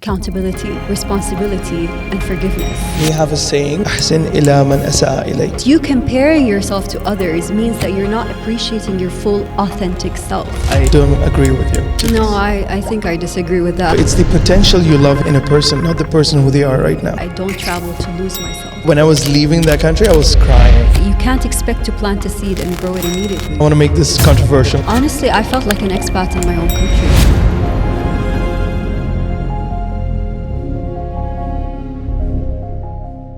accountability, responsibility, and forgiveness. We have a saying, أحسن إلى من أساء إليك. You comparing yourself to others means that you're not appreciating your full, authentic self. I don't agree with you. No, I think I disagree with that. It's the potential you love in a person, not the person who they are right now. I don't travel to lose myself. When I was leaving that country, I was crying. You can't expect to plant a seed and grow it immediately. I want to make this controversial. Honestly, I felt like an expat in my own country.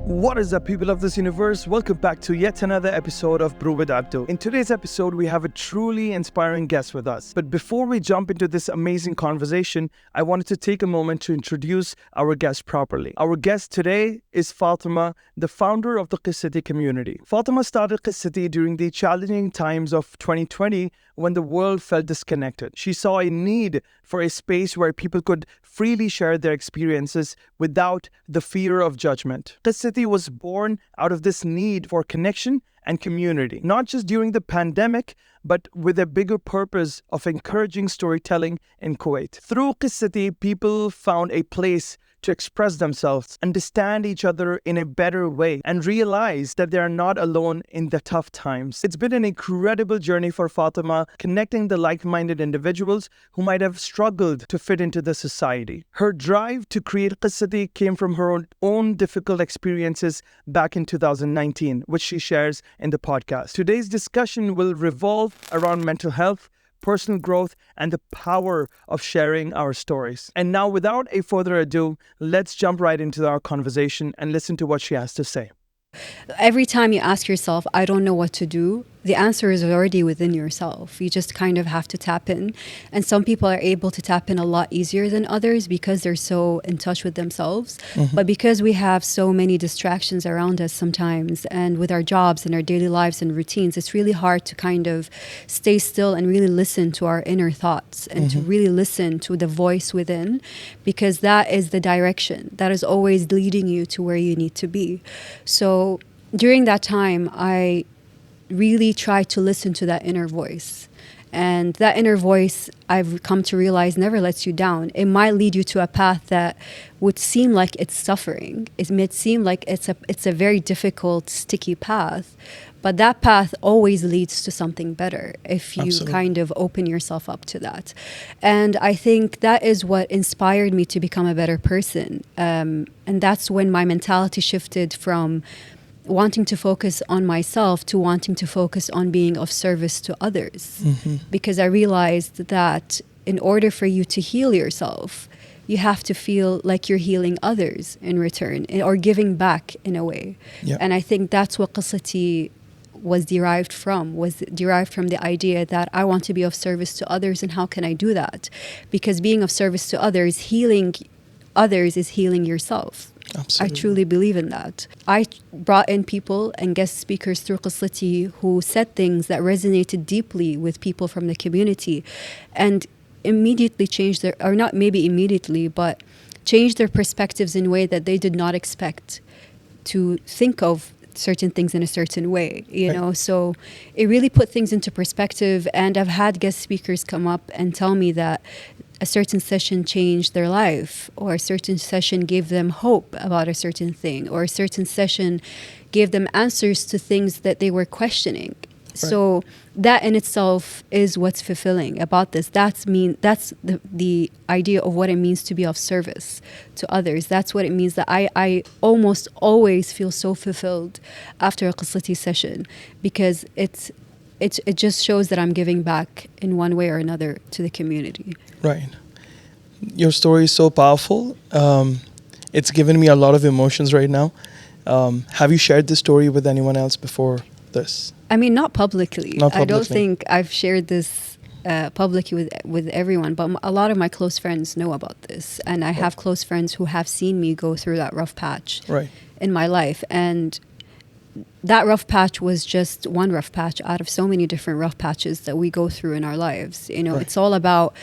What is up, people of this universe? Welcome back to yet another episode of Brew with Abdu. In today's episode, we have a truly inspiring guest with us. But before we jump into this amazing conversation, I wanted to take a moment to introduce our guest properly. Our guest today is Fatema, the founder of the Qesati Community. Fatema started Qesati during the challenging times of 2020 when the world felt disconnected. She saw a need for a space where people could freely share their experiences without the fear of judgment. Qesati was born out of this need for connection and community, not just during the pandemic, but with a bigger purpose of encouraging storytelling in Kuwait. Through Qesati, people found a place to express themselves, understand each other in a better way, and realize that they are not alone in the tough times. It's been an incredible journey for Fatema, connecting the like-minded individuals who might have struggled to fit into the society. Her drive to create Qesati came from her own difficult experiences back in 2019, which she shares in the podcast. Today's discussion will revolve around mental health, personal growth, and the power of sharing our stories. And now, without a further ado, let's jump right into our conversation and listen to what she has to say. Every time you ask yourself, I don't know what to do, the answer is already within yourself. You just kind of have to tap in. And some people are able to tap in a lot easier than others because they're so in touch with themselves. But because we have so many distractions around us sometimes, and with our jobs and our daily lives and routines, it's really hard to kind of stay still and really listen to our inner thoughts and to really listen to the voice within, because that is the direction that is always leading you to where you need to be. So during that time, I really try to listen to that inner voice. And that inner voice, I've come to realize, never lets you down. It might lead you to a path that would seem like it's suffering. It may seem like it's a very difficult, sticky path. But that path always leads to something better if you kind of open yourself up to that. And I think that is what inspired me to become a better person. And that's when my mentality shifted from wanting to focus on myself to wanting to focus on being of service to others. Because I realized that in order for you to heal yourself, you have to feel like you're healing others in return, or giving back in a way. And I think that's what Qesati was derived from the idea that I want to be of service to others, and how can I do that? Because being of service to others, healing others is healing yourself. Absolutely. I truly believe in that. I brought in people and guest speakers through Qesati who said things that resonated deeply with people from the community, and immediately changed their, or not maybe immediately, but changed their perspectives in a way that they did not expect to think of certain things in a certain way, you know. So it really put things into perspective. And I've had guest speakers come up and tell me that a certain session changed their life, or a certain session gave them hope about a certain thing, or a certain session gave them answers to things that they were questioning. So that in itself is what's fulfilling about this. That's the idea of what it means to be of service to others. That's what it means, that I almost always feel so fulfilled after a Qesati session, because it just shows that I'm giving back in one way or another to the community. Right. Your story is so powerful. It's given me a lot of emotions right now. Have you shared this story with anyone else before this? I mean, not publicly. I don't think I've shared this publicly with everyone, but a lot of my close friends know about this. And I have close friends who have seen me go through that rough patch in my life. And that rough patch was just one rough patch out of so many different rough patches that we go through in our lives. You know, it's all about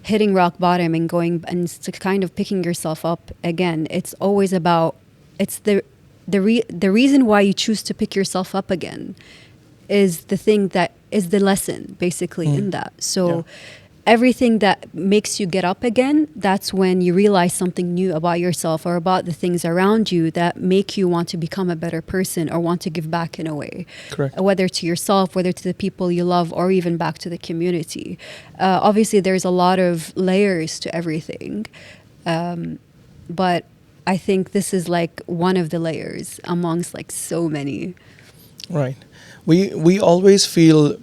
hitting rock bottom and going and kind of picking yourself up again. It's always about, it's the reason why you choose to pick yourself up again is the thing that is the lesson basically in that. So everything that makes you get up again, that's when you realize something new about yourself or about the things around you that make you want to become a better person or want to give back in a way. Correct. Whether to yourself, whether to the people you love, or even back to the community. Obviously, there's a lot of layers to everything. But I think this is like one of the layers amongst like so many. Right. We always feel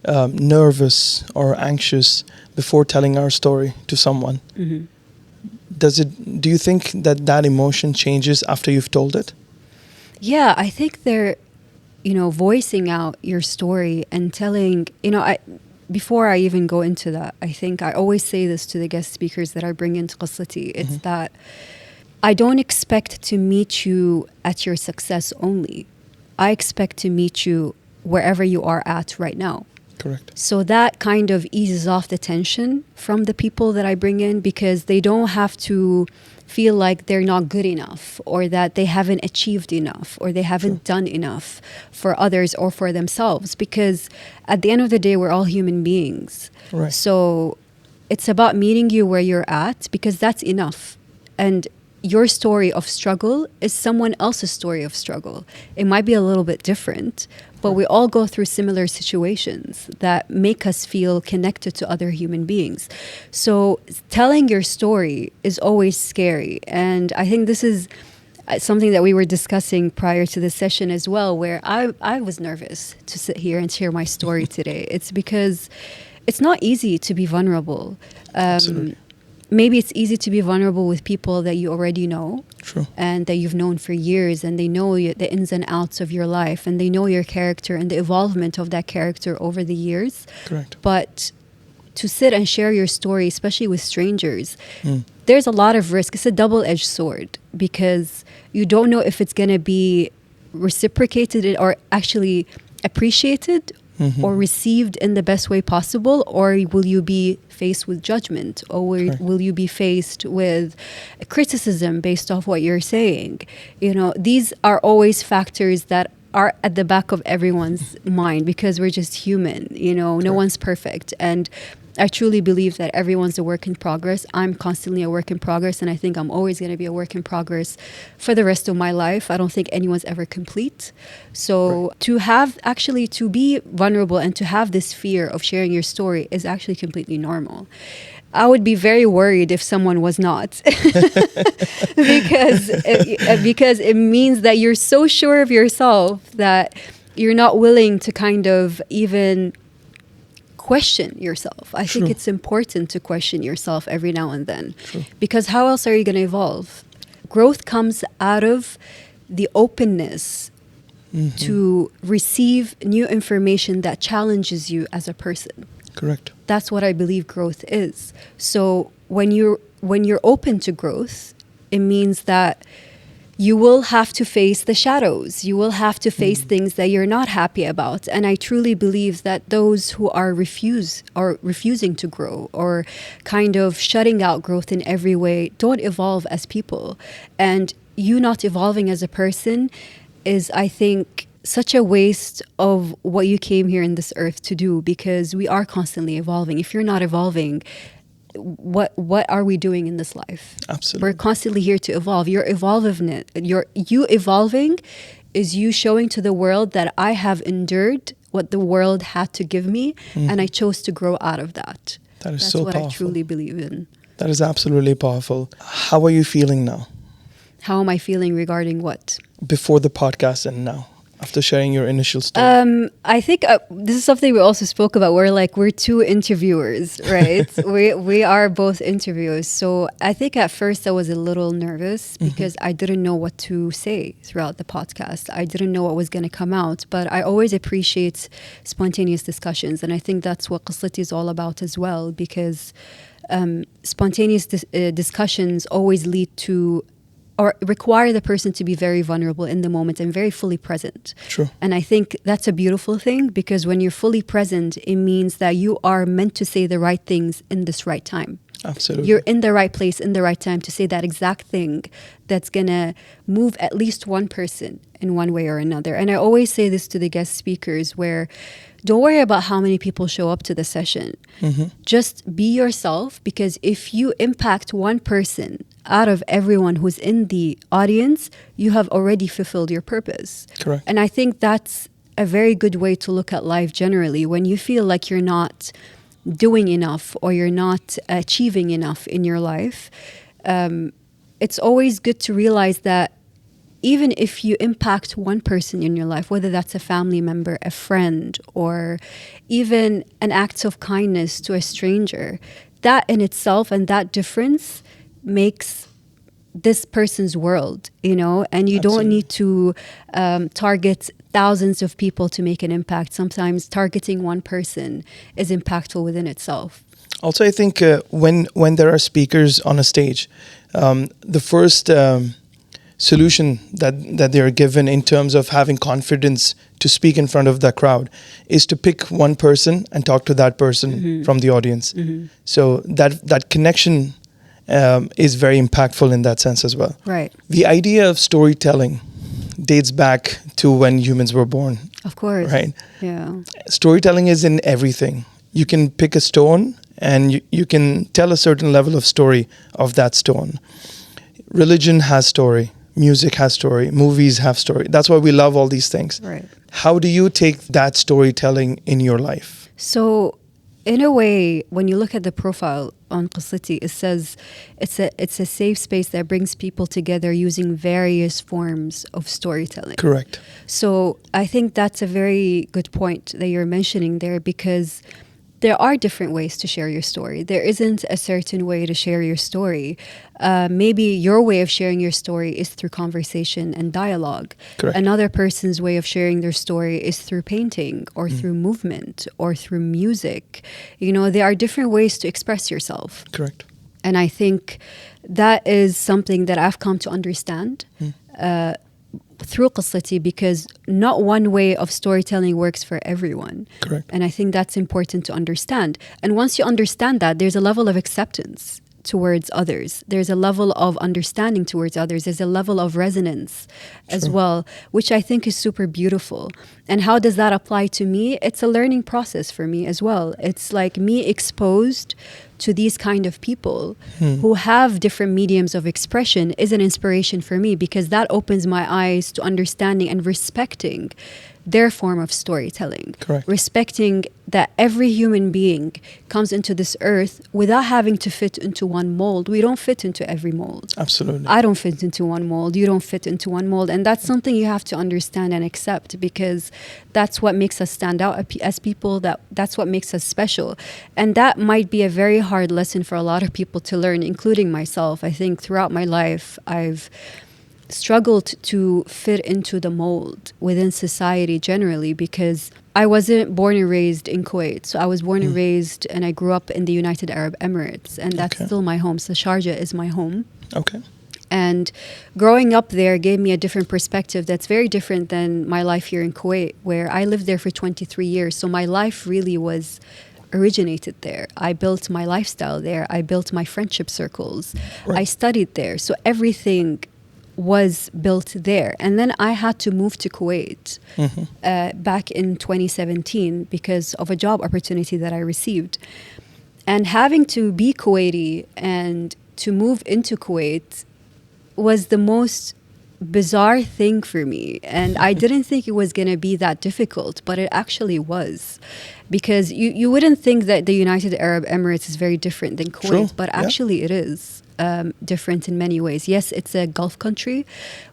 nervous or anxious before telling our story to someone. Mm-hmm. Do you think that emotion changes after you've told it? Yeah, I think voicing out your story and telling, before I even go into that, I think I always say this to the guest speakers that I bring into Qesati. It's that I don't expect to meet you at your success only. I expect to meet you wherever you are at right now. Correct. So that kind of eases off the tension from the people that I bring in, because they don't have to feel like they're not good enough, or that they haven't achieved enough, or they haven't done enough for others or for themselves. Because at the end of the day, we're all human beings. Right. So it's about meeting you where you're at, because that's enough. And your story of struggle is someone else's story of struggle. It might be a little bit different, but we all go through similar situations that make us feel connected to other human beings. So telling your story is always scary. And I think this is something that we were discussing prior to this session as well, where I was nervous to sit here and share my story today. It's because it's not easy to be vulnerable. Absolutely. Maybe it's easy to be vulnerable with people that you already know. True. And that you've known for years, and they know the ins and outs of your life, and they know your character and the evolvement of that character over the years. Correct. But to sit and share your story, especially with strangers, there's a lot of risk. It's a double-edged sword, because you don't know if it's going to be reciprocated or actually appreciated or received in the best way possible, or will you be faced with judgment, or will you be faced with criticism based off what you're saying? These are always factors that are at the back of everyone's mind, because we're just human. No one's perfect. And I truly believe that everyone's a work in progress. I'm constantly a work in progress, and I think I'm always going to be a work in progress for the rest of my life. I don't think anyone's ever complete. So to be vulnerable and to have this fear of sharing your story is actually completely normal. I would be very worried if someone was not, because it means that you're so sure of yourself that you're not willing to kind of even question yourself. I think it's important to question yourself every now and then. True. Because how else are you going to evolve? Growth comes out of the openness to receive new information that challenges you as a person. Correct. That's what I believe growth is. So when you're open to growth, it means that you will have to face the shadows. You will have to face things that you're not happy about. And I truly believe that those who are refusing to grow, or kind of shutting out growth in every way, don't evolve as people. And you not evolving as a person is, I think, such a waste of what you came here in this earth to do, because we are constantly evolving. If you're not evolving, what are we doing in this life? Absolutely. We're constantly here to evolve. You evolving is you showing to the world that I have endured what the world had to give me, and I chose to grow out of that. That's so powerful. What I truly believe in. That is absolutely powerful. How are you feeling now? How am I feeling regarding what? Before the podcast and now, after sharing your initial story? I think this is something we also spoke about. We're two interviewers, right? we are both interviewers. So I think at first I was a little nervous because I didn't know what to say throughout the podcast. I didn't know what was going to come out. But I always appreciate spontaneous discussions. And I think that's what Qesati is all about as well, because spontaneous discussions always lead to or require the person to be very vulnerable in the moment and very fully present. True. And I think that's a beautiful thing, because when you're fully present, it means that you are meant to say the right things in this right time. Absolutely. You're in the right place in the right time to say that exact thing that's going to move at least one person in one way or another. And I always say this to the guest speakers, where don't worry about how many people show up to the session. Just be yourself, because if you impact one person out of everyone who's in the audience, you have already fulfilled your purpose. Correct. And I think that's a very good way to look at life generally. When you feel like you're not doing enough or you're not achieving enough in your life, it's always good to realize that even if you impact one person in your life, whether that's a family member, a friend, or even an act of kindness to a stranger, that in itself and that difference makes this person's world, you know, and you don't need to target thousands of people to make an impact. Sometimes targeting one person is impactful within itself. Also, I think when there are speakers on a stage, the first solution that they are given in terms of having confidence to speak in front of the crowd is to pick one person and talk to that person from the audience. So that connection is very impactful in that sense as well. Right. The idea of storytelling dates back to when humans were born. Of course. Right. Yeah. Storytelling is in everything. You can pick a stone and you can tell a certain level of story of that stone. Religion has story. Music has story. Movies have story. That's why we love all these things. Right. How do you take that storytelling in your life? So, in a way, when you look at the profile on Qesati, it says it's a safe space that brings people together using various forms of storytelling. Correct. So I think that's a very good point that you're mentioning there, because there are different ways to share your story. There isn't a certain way to share your story. Maybe your way of sharing your story is through conversation and dialogue. Correct. Another person's way of sharing their story is through painting or through movement or through music. You know, there are different ways to express yourself. Correct. And I think that is something that I've come to understand through Qesati, because not one way of storytelling works for everyone. Correct. And I think that's important to understand. And once you understand that, there's a level of acceptance towards others. There's a level of understanding towards others. There's a level of resonance as well, which I think is super beautiful. And how does that apply to me? It's a learning process for me as well. It's like me exposed to these kind of people who have different mediums of expression is an inspiration for me, because that opens my eyes to understanding and respecting their form of storytelling. Correct. Respecting that every human being comes into this earth without having to fit into one mold. We don't fit into every mold. Absolutely. I don't fit into one mold. You don't fit into one mold. And that's something you have to understand and accept, because that's what makes us stand out as people. That's what makes us special. And that might be a very hard lesson for a lot of people to learn, including myself. I think throughout my life, I've struggled to fit into the mold within society generally, because I wasn't born and raised in Kuwait. So I was born and raised, and I grew up in the United Arab Emirates, and that's still my home. So Sharjah is my home. Okay. And growing up there gave me a different perspective that's very different than my life here in Kuwait, where I lived there for 23 years. So my life really was originated there. I built my lifestyle there. I built my friendship circles. Right. I studied there. So everything was built there. And then I had to move to Kuwait back in 2017 because of a job opportunity that I received. And having to be Kuwaiti and to move into Kuwait was the most bizarre thing for me. And I didn't think it was going to be that difficult, but it actually was. Because you wouldn't think that the United Arab Emirates is very different than Kuwait, True. but actually it is different in many ways. Yes, it's a Gulf country.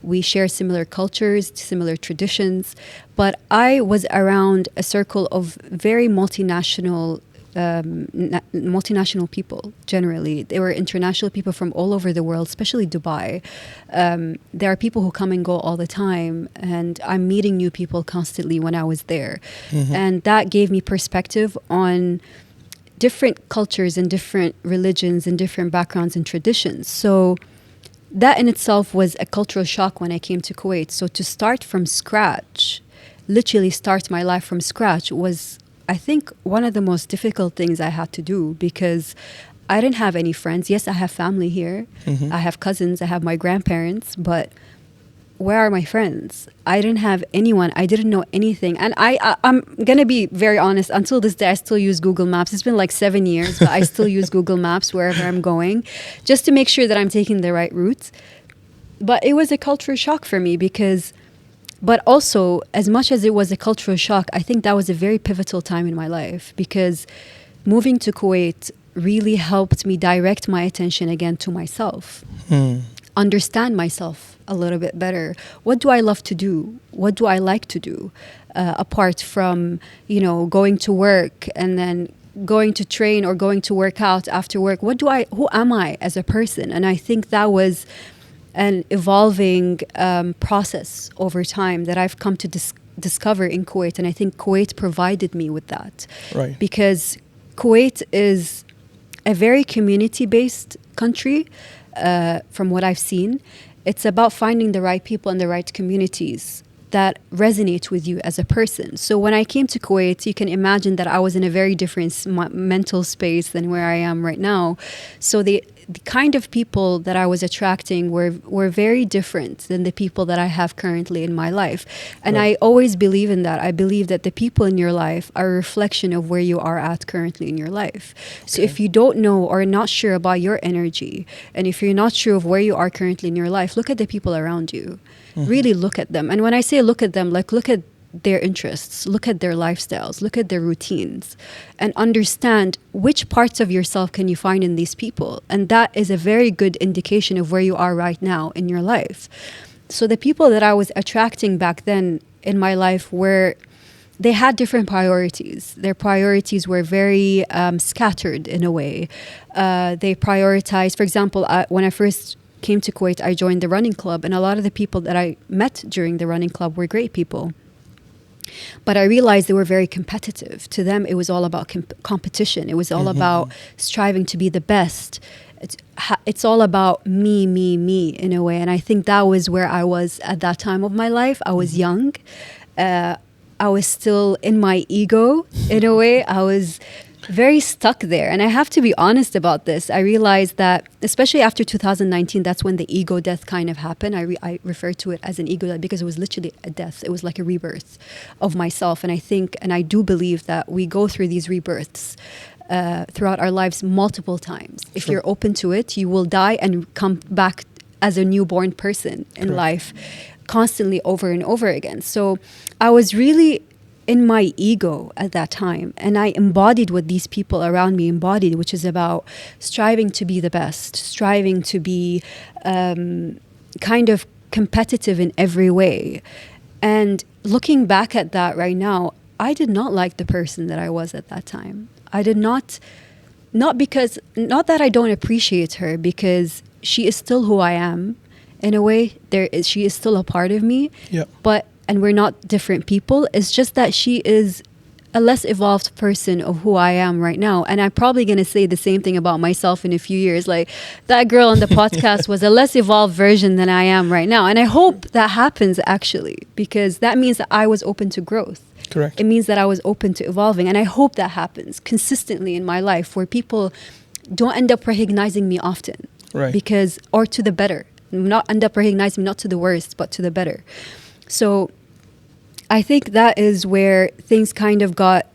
We share similar cultures, similar traditions. But I was around a circle of very multinational people generally. They were international people from all over the world, especially Dubai. There are people who come and go all the time, and I'm meeting new people constantly when I was there. And that gave me perspective on different cultures and different religions and different backgrounds and traditions. So that in itself was a cultural shock when I came to Kuwait. So to start from scratch, literally start my life from scratch, was, I think, one of the most difficult things I had to do, because I didn't have any friends. Yes, I have family here. I have cousins. I have my grandparents. But where are my friends? I didn't have anyone. I didn't know anything. And I'm going to be very honest. Until this day, I still use Google Maps. It's been like 7 years, but I still use Google Maps wherever I'm going, just to make sure that I'm taking the right route. But it was a cultural shock for me but also, as much as it was a cultural shock, I think that was a very pivotal time in my life, because moving to Kuwait really helped me direct my attention again to myself, understand myself a little bit better. What do I love to do? What do I like to do? Apart from, going to work and then going to train or going to work out after work. Who am I as a person? And I think that was an evolving process over time that I've come to discover in Kuwait. And I think Kuwait provided me with that. Right. Because Kuwait is a very community-based country, from what I've seen. It's about finding the right people and the right communities that resonate with you as a person. So when I came to Kuwait, you can imagine that I was in a very different mental space than where I am right now. So the kind of people that I was attracting were very different than the people that I have currently in my life. And Right. I always believe in that. I believe that the people in your life are a reflection of where you are at currently in your life. So if you don't know or are not sure about your energy, and if you're not sure of where you are currently in your life, look at the people around you. Really look at them. And when I say look at them, like look at their interests, look at their lifestyles, look at their routines, and understand which parts of yourself can you find in these people. And that is a very good indication of where you are right now in your life. So the people that I was attracting back then in my life they had different priorities. Their priorities were very scattered in a way. They prioritized, for example, when I first came to Kuwait, I joined the running club, and a lot of the people that I met during the running club were great people. But I realized they were very competitive. To them, it was all about competition. It was all about striving to be the best. It's all about me in a way. And I think that was where I was at that time of my life. I was young. I was still in my ego in a way. I was very stuck there. And I have to be honest about this. I realized that, especially after 2019, that's when the ego death kind of happened. I refer to it as an ego death because it was literally a death. It was like a rebirth of myself. And I think, and I do believe that we go through these rebirths throughout our lives multiple times. If you're open to it, you will die and come back as a newborn person in life constantly over and over again. So I was really in my ego at that time, and I embodied what these people around me embodied, which is about striving to be the best, striving to be kind of competitive in every way. And looking back at that right now, I did not like the person that I was at that time. I did not that I don't appreciate her, because she is still who I am in a way. She is still a part of me. Yeah. And we're not different people. It's just that she is a less evolved person of who I am right now. And I'm probably going to say the same thing about myself in a few years. Like, that girl on the podcast was a less evolved version than I am right now. And I hope that happens, actually, because that means that I was open to growth. Correct. It means that I was open to evolving. And I hope that happens consistently in my life, where people don't end up recognizing me often. Right. Or to the better. Not end up recognizing me, not to the worst, but to the better. So I think that is where things kind of got,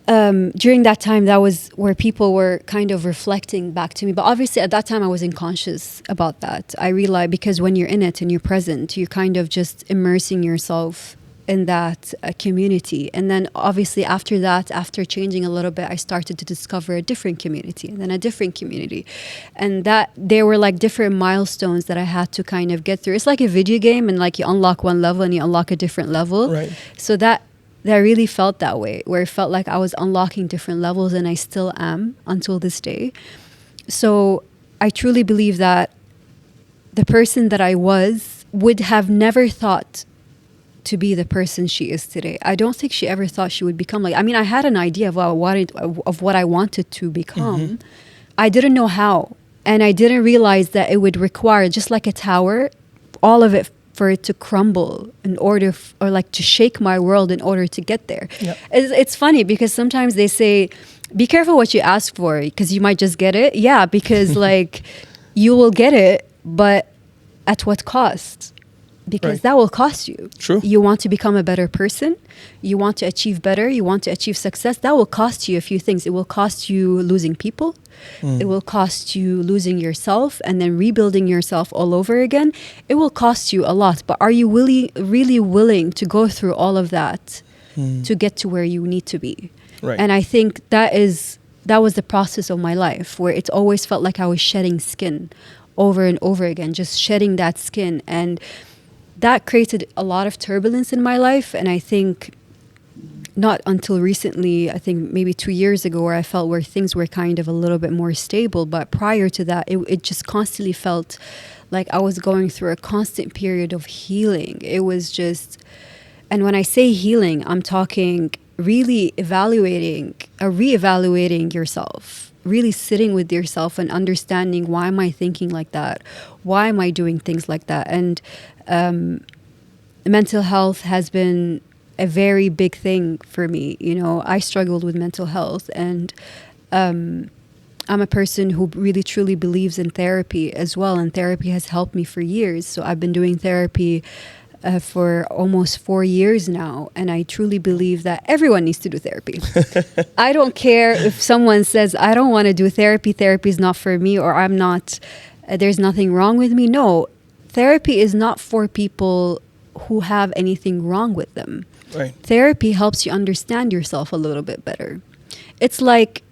during that time, that was where people were kind of reflecting back to me. But obviously at that time I wasn't conscious about that. I realized, because when you're in it and you're present, you're kind of just immersing yourself in that community. And then obviously after that, after changing a little bit, I started to discover a different community, and then a different community. And that there were like different milestones that I had to kind of get through. It's like a video game, and like you unlock one level and you unlock a different level. Right. So that really felt that way, where it felt like I was unlocking different levels, and I still am until this day. So I truly believe that the person that I would have never thought to be the person she is today. I don't think she ever thought she would become like, I mean, I had an idea of what I wanted to become. I didn't know how. And I didn't realize that it would require, just like a tower, all of it for it to crumble in order, or like to shake my world in order to get there. Yep. It's funny, because sometimes they say, be careful what you ask for, because you might just get it. Yeah, because like you will get it, but at what cost? because Right. that will cost you. True. You want to become a better person. You want to achieve better. You want to achieve success. That will cost you a few things. It will cost you losing people. It will cost you losing yourself and then rebuilding yourself all over again. It will cost you a lot. But are you really willing to go through all of that to get to where you need to be? Right. And I think that was the process of my life, where it always felt like I was shedding skin over and over again, just shedding that skin. And that created a lot of turbulence in my life. And I think not until recently, I think maybe 2 years ago, where I felt where things were kind of a little bit more stable. But prior to that, it just constantly felt like I was going through a constant period of healing. It was just, and when I say healing, I'm talking really reevaluating yourself, really sitting with yourself and understanding, why am I thinking like that? Why am I doing things like that? And mental health has been a very big thing for me. You know, I struggled with mental health, and I'm a person who really truly believes in therapy as well, and therapy has helped me for years. So I've been doing therapy for almost 4 years now, and I truly believe that everyone needs to do therapy. I don't care if someone says, I don't want to do therapy is not for me, or I'm not, there's nothing wrong with me. No, therapy is not for people who have anything wrong with them. Right. Therapy helps you understand yourself a little bit better. It's like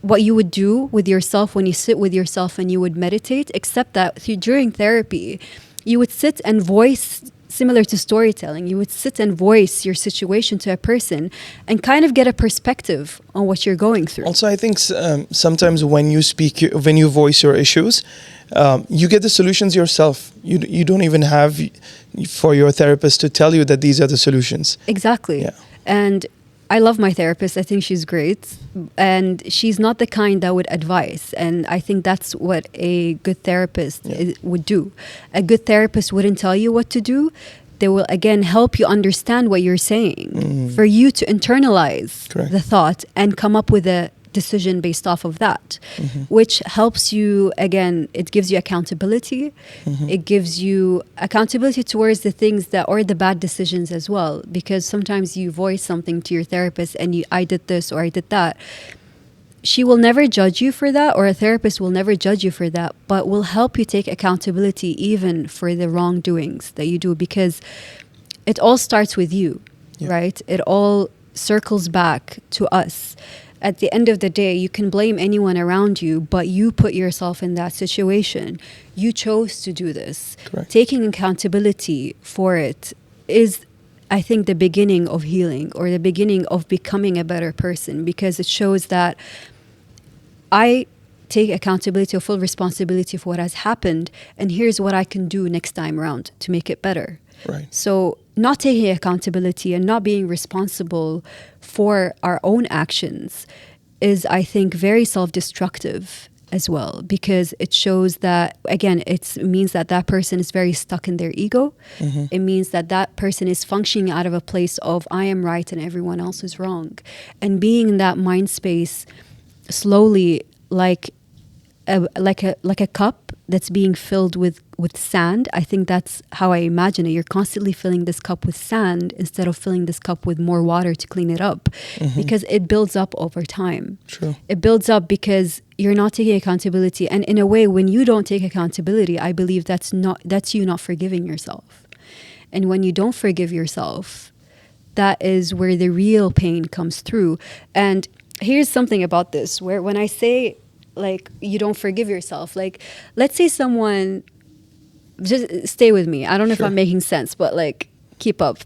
what you would do with yourself when you sit with yourself and you would meditate, except that during therapy, you would sit and voice, similar to storytelling, you would sit and voice your situation to a person and kind of get a perspective on what you're going through. Also, I think sometimes when you speak, when you voice your issues, you get the solutions yourself. You don't even have for your therapist to tell you that these are the solutions. Exactly. Yeah. And I love my therapist. I think she's great. And she's not the kind that would advise. And I think that's what a good therapist would do. A good therapist wouldn't tell you what to do. They will, again, help you understand what you're saying, for you to internalize Correct. the thought and come up with a decision based off of that, which helps you, again, it gives you accountability. It gives you accountability towards the things that, or the bad decisions as well, because sometimes you voice something to your therapist and I did this or I did that. She will never judge you for that, or a therapist will never judge you for that, but will help you take accountability even for the wrongdoings that you do, because it all starts with you, right? It all circles back to us. At the end of the day, you can blame anyone around you, but you put yourself in that situation. You chose to do this. Correct. Taking accountability for it is, I think, the beginning of healing, or the beginning of becoming a better person, because it shows that I take accountability or full responsibility for what has happened, and here's what I can do next time around to make it better. Right. So not taking accountability and not being responsible for our own actions is, I think, very self-destructive as well, because it shows that, again, it means that that person is very stuck in their ego. It means that that person is functioning out of a place of, I am right and everyone else is wrong. And being in that mind space slowly, like a cup that's being filled with sand. I think that's how I imagine it. You're constantly filling this cup with sand instead of filling this cup with more water to clean it up, because it builds up over time. True. It builds up because you're not taking accountability. And in a way, when you don't take accountability, I believe that's you not forgiving yourself. And when you don't forgive yourself, that is where the real pain comes through. And here's something about this, where when I say, like, you don't forgive yourself, like, let's say someone, just stay with me, I don't know if I'm making sense, but like, keep up.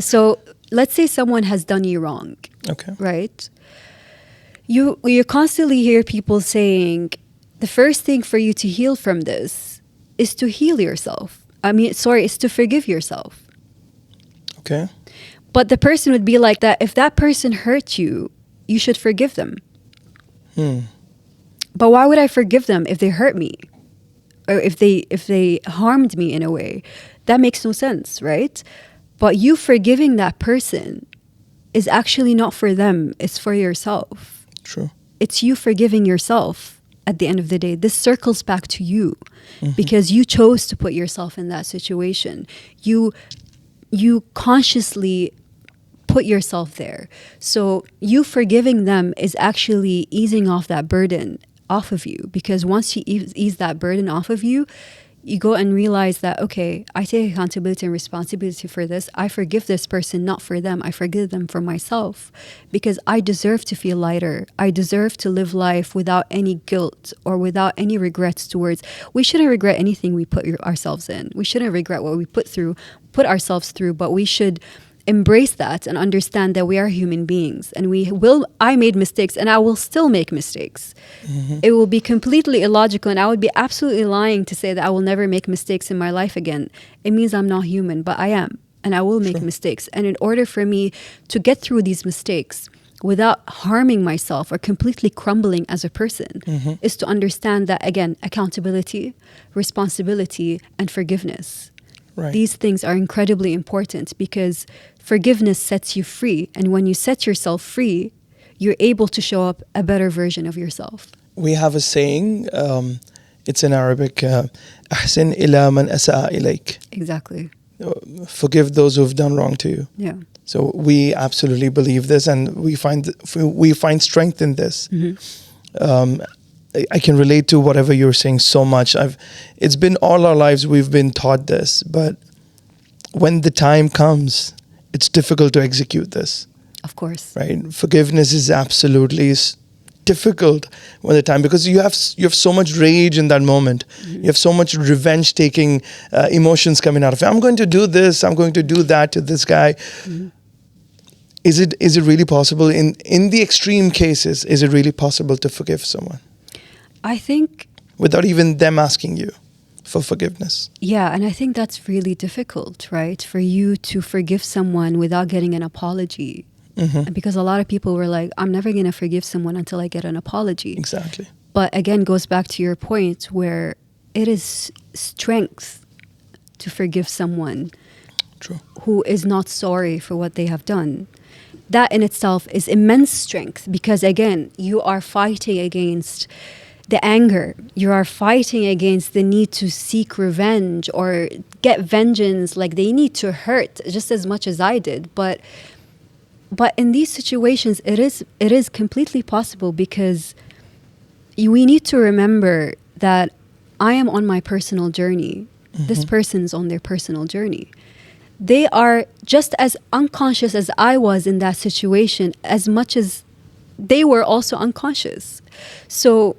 So let's say someone has done you wrong. Okay. Right? You constantly hear people saying the first thing for you to heal from this is to heal yourself. It's to forgive yourself. Okay. But the person would be like that, if that person hurt you, you should forgive them. But why would I forgive them if they hurt me? Or if they harmed me in a way? That makes no sense, right? But you forgiving that person is actually not for them, it's for yourself. True. It's you forgiving yourself at the end of the day. This circles back to you because you chose to put yourself in that situation. You consciously put yourself there. So you forgiving them is actually easing off that burden off of you, because once you ease that burden off of you, you go and realize that, okay, I take accountability and responsibility for this. I forgive this person, not for them. I forgive them for myself, because I deserve to feel lighter. I deserve to live life without any guilt or without any regrets towards. We shouldn't regret anything we put ourselves in. We shouldn't regret what we put ourselves through, but we should embrace that and understand that we are human beings, and I made mistakes and I will still make mistakes. It will be completely illogical, and I would be absolutely lying to say that I will never make mistakes in my life again. It means I'm not human, but I am, and I will make mistakes. And in order for me to get through these mistakes without harming myself or completely crumbling as a person, is to understand that, again, accountability, responsibility, and forgiveness. Right. These things are incredibly important, because forgiveness sets you free. And when you set yourself free, you're able to show up a better version of yourself. We have a saying, it's in Arabic, أحسن إلى من أساء إليك. Exactly. Forgive those who've done wrong to you. Yeah. So we absolutely believe this, and we find strength in this. I can relate to whatever you're saying so much. It's been all our lives we've been taught this, but when the time comes, it's difficult to execute this. Of course. Right? Forgiveness is absolutely difficult when the time, because you have so much rage in that moment. You have so much revenge-taking emotions coming out of it. I'm going to do this. I'm going to do that to this guy. Is it really possible in the extreme cases? Is it really possible to forgive someone? I think, without even them asking you for forgiveness. Yeah, and I think that's really difficult, right? For you to forgive someone without getting an apology. Because a lot of people were like, I'm never going to forgive someone until I get an apology. Exactly. But again, goes back to your point where it is strength to forgive someone who is not sorry for what they have done. That in itself is immense strength, because again, you are fighting against the anger. You are fighting against the need to seek revenge or get vengeance. Like, they need to hurt just as much as I did. But in these situations, it is completely possible, because we need to remember that I am on my personal journey. This person's on their personal journey. They are just as unconscious as I was in that situation, as much as they were also unconscious. So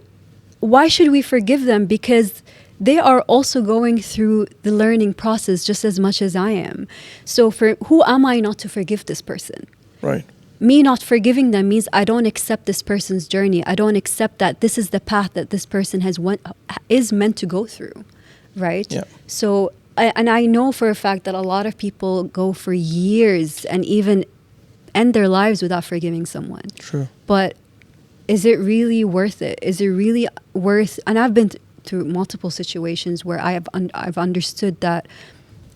why should we forgive them? Because they are also going through the learning process just as much as I am. So who am I not to forgive this person? Right. Me not forgiving them means I don't accept this person's journey. I don't accept that this is the path that this person is meant to go through, right? Yeah. So, and I know for a fact that a lot of people go for years and even end their lives without forgiving someone. True. But is it really worth it? Is it really worth? And I've been through multiple situations where I've understood that.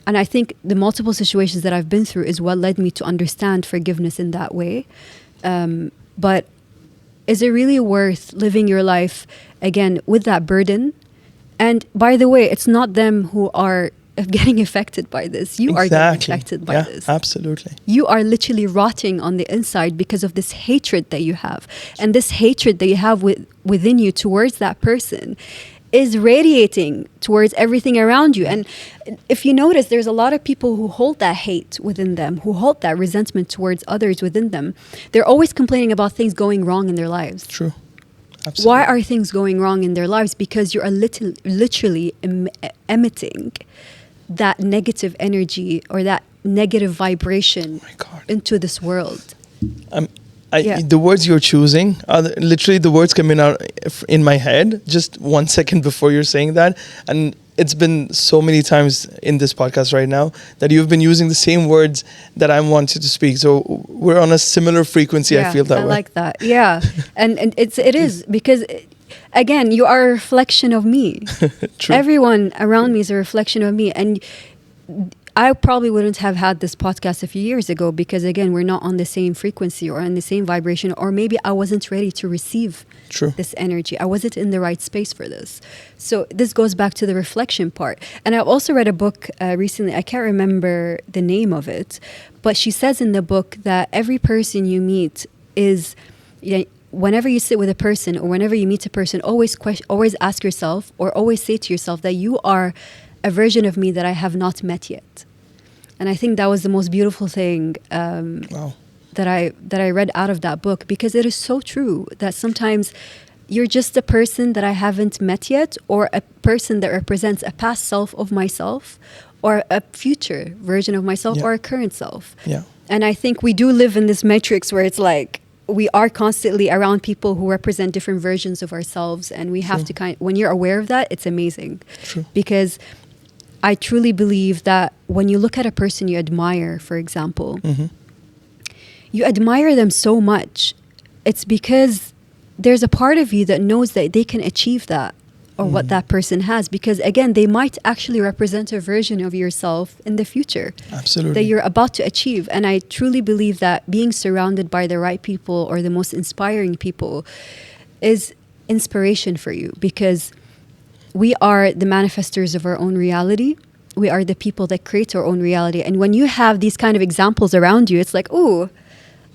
And I think the multiple situations that I've been through is what led me to understand forgiveness in that way. But is it really worth living your life, again, with that burden? And by the way, it's not them who are getting affected by this. You are getting affected by this. Absolutely. You are literally rotting on the inside because of this hatred that you have. And this hatred that you have within you towards that person is radiating towards everything around you. And if you notice, there's a lot of people who hold that hate within them, who hold that resentment towards others within them. They're always complaining about things going wrong in their lives. True. Absolutely. Why are things going wrong in their lives? Because you are literally emitting that negative energy or that negative vibration into this world. The words you're choosing are literally the words coming out in my head just 1 second before you're saying that. And it's been so many times in this podcast right now that you've been using the same words that I wanted to speak. So we're on a similar frequency. I feel that way. I like that. Yeah. and it is because, again, you are a reflection of me. True. Everyone around me is a reflection of me. And I probably wouldn't have had this podcast a few years ago because, again, we're not on the same frequency or on the same vibration, or maybe I wasn't ready to receive this energy. I wasn't in the right space for this. So this goes back to the reflection part. And I've also read a book recently. I can't remember the name of it, but she says in the book that every person you meet is, whenever you sit with a person or whenever you meet a person, always ask yourself or always say to yourself that you are a version of me that I have not met yet. And I think that was the most beautiful thing that I read out of that book, because it is so true that sometimes you're just a person that I haven't met yet, or a person that represents a past self of myself, or a future version of myself, or a current self. Yeah. And I think we do live in this matrix where it's like we are constantly around people who represent different versions of ourselves, and we have to when you're aware of that, it's amazing. True. Because I truly believe that when you look at a person you admire, for example, you admire them so much. It's because there's a part of you that knows that they can achieve that, or what that person has. Because again, they might actually represent a version of yourself in the future. Absolutely. That you're about to achieve. And I truly believe that being surrounded by the right people or the most inspiring people is inspiration for you, because we are the manifestors of our own reality. We are the people that create our own reality. And when you have these kind of examples around you, it's like, oh,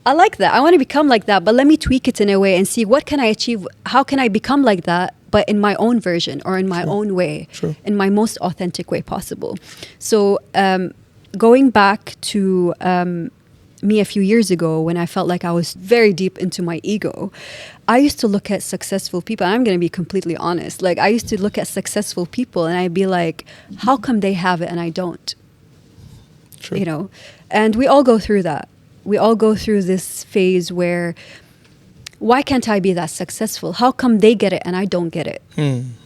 I like that. I want to become like that, but let me tweak it in a way and see what can I achieve? How can I become like that, but in my own version or in my own way, in my most authentic way possible. So going back to me a few years ago, when I felt like I was very deep into my ego, I used to look at successful people. I'm going to be completely honest. Like, I used to look at successful people and I'd be like, how come they have it and I don't? True. You know, and we all go through that. We all go through this phase where, why can't I be that successful? How come they get it and I don't get it?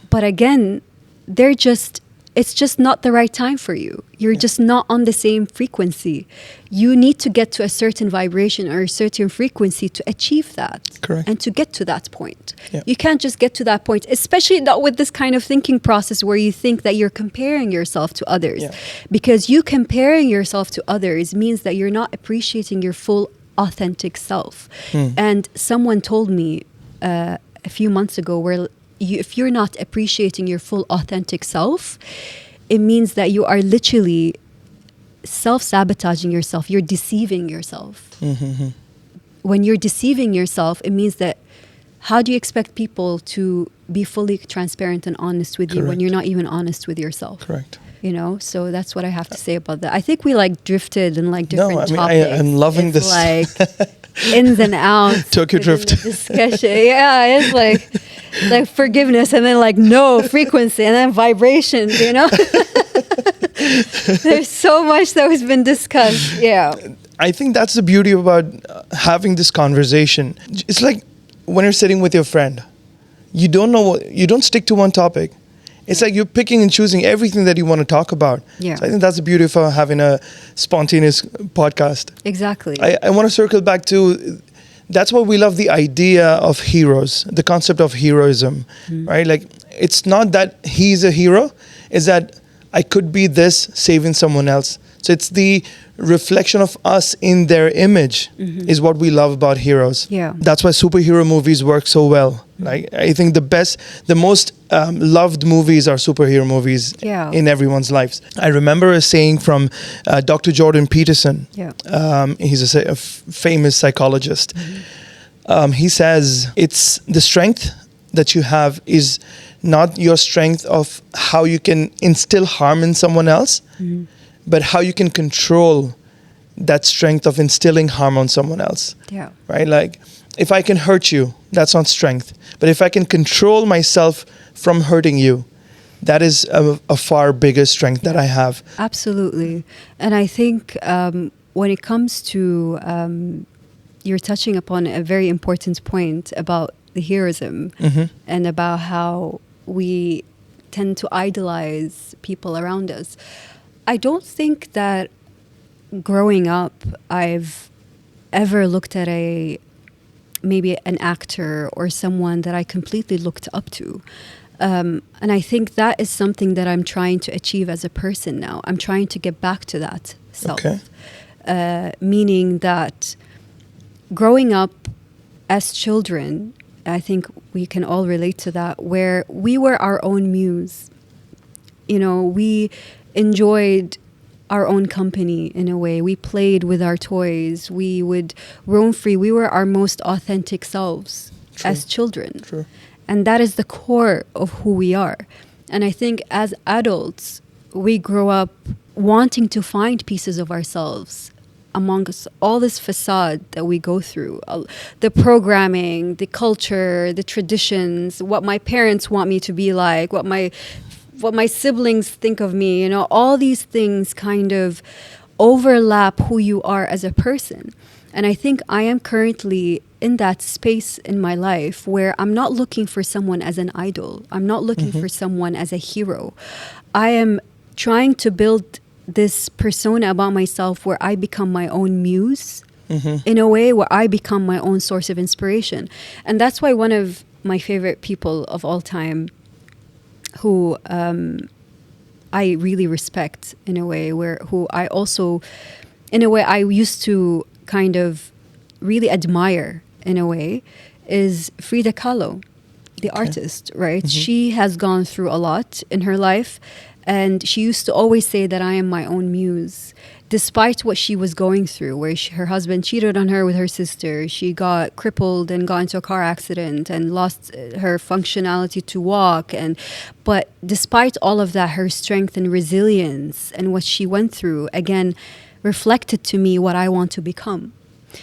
But again, it's just not the right time for you. You're just not on the same frequency. You need to get to a certain vibration or a certain frequency to achieve that. Correct. And to get to that point. Yeah. You can't just get to that point, especially not with this kind of thinking process where you think that you're comparing yourself to others. Yeah. Because you comparing yourself to others means that you're not appreciating your full authentic self. And someone told me a few months ago, where if you're not appreciating your full authentic self, it means that you are literally self-sabotaging yourself. You're deceiving yourself. When you're deceiving yourself, it means that how do you expect people to be fully transparent and honest with you when you're not even honest with yourself? Correct. You know, so that's what I have to say about that. I think we like drifted in like different topics. I'm loving this. Like ins and outs. Tokyo drift. Discussion. Yeah, it's like forgiveness, and then like no frequency, and then vibrations. You know, there's so much that has been discussed. Yeah, I think that's the beauty about having this conversation. It's like when you're sitting with your friend, you don't stick to one topic. It's like you're picking and choosing everything that you want to talk about. Yeah. So I think that's the beauty of having a spontaneous podcast. Exactly. I want to circle back to, that's why we love the idea of heroes, the concept of heroism, right? Like, it's not that he's a hero, it's that I could be this saving someone else. So it's the reflection of us in their image is what we love about heroes. Yeah. That's why superhero movies work so well. Like, I think the most loved movies are superhero movies in everyone's lives. I remember a saying from Dr. Jordan Peterson. Yeah. He's a famous psychologist. He says, it's the strength that you have is not your strength of how you can instill harm in someone else, but how you can control that strength of instilling harm on someone else. Yeah. Right? Like, if I can hurt you, that's not strength. But if I can control myself from hurting you, that is a far bigger strength that I have. Absolutely. And I think when it comes to, you're touching upon a very important point about the heroism and about how we tend to idolize people around us. I don't think that growing up I've ever looked at maybe an actor or someone that I completely looked up to. And I think that is something that I'm trying to achieve as a person now. I'm trying to get back to that self. Okay. Meaning that growing up as children, I think we can all relate to that, where we were our own muse. You know, we enjoyed our own company in a way. We played with our toys. We would roam free. We were our most authentic selves as children. True. And that is the core of who we are. And I think as adults, we grow up wanting to find pieces of ourselves amongst all this facade that we go through. The programming, the culture, the traditions, what my parents want me to be like, what my siblings think of me, you know, all these things kind of overlap who you are as a person. And I think I am currently in that space in my life where I'm not looking for someone as an idol. I'm not looking for someone as a hero. I am trying to build this persona about myself where I become my own muse, in a way where I become my own source of inspiration. And that's why one of my favorite people of all time, who I really respect in a way, who I also, in a way, I used to kind of really admire in a way, is Frida Kahlo, the artist, right? She has gone through a lot in her life, and she used to always say that I am my own muse, despite what she was going through, where her husband cheated on her with her sister. She got crippled and got into a car accident and lost her functionality to walk. But despite all of that, her strength and resilience and what she went through, again, reflected to me what I want to become.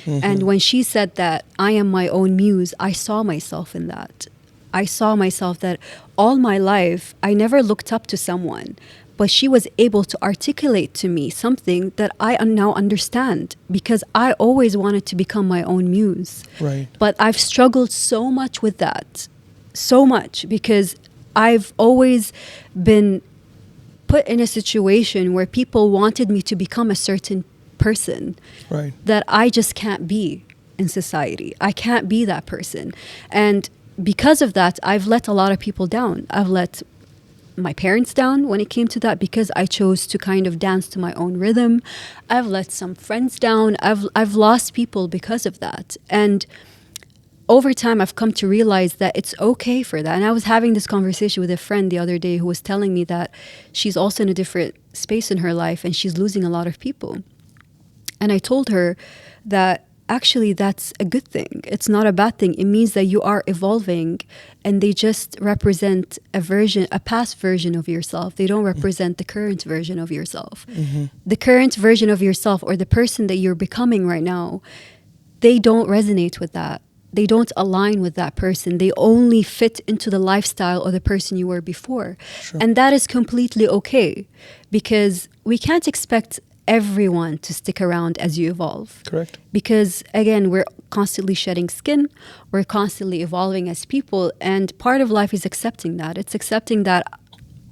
And when she said that I am my own muse, I saw myself in that. I saw myself that all my life, I never looked up to someone, but she was able to articulate to me something that I now understand, because I always wanted to become my own muse. Right. But I've struggled so much with that, so much, because I've always been put in a situation where people wanted me to become a certain person, Right. that I just can't be in society. I can't be that person. And because of that, I've let a lot of people down. I've let my parents down when it came to that, because I chose to kind of dance to my own rhythm. I've let some friends down. I've lost people because of that. And over time, I've come to realize that it's okay for that. And I was having this conversation with a friend the other day who was telling me that she's also in a different space in her life and she's losing a lot of people. And I told her that actually that's a good thing. It's not a bad thing. It means that you are evolving, and they just represent a past version of yourself. They don't represent the current version of yourself. The current version of yourself, or the person that you're becoming right now, they don't resonate with that. They don't align with that person. They only fit into the lifestyle of the person you were before. Sure. And that is completely okay, because we can't expect everyone to stick around as you evolve. Correct. Because again, we're constantly shedding skin, we're constantly evolving as people, and part of life is accepting that. It's accepting that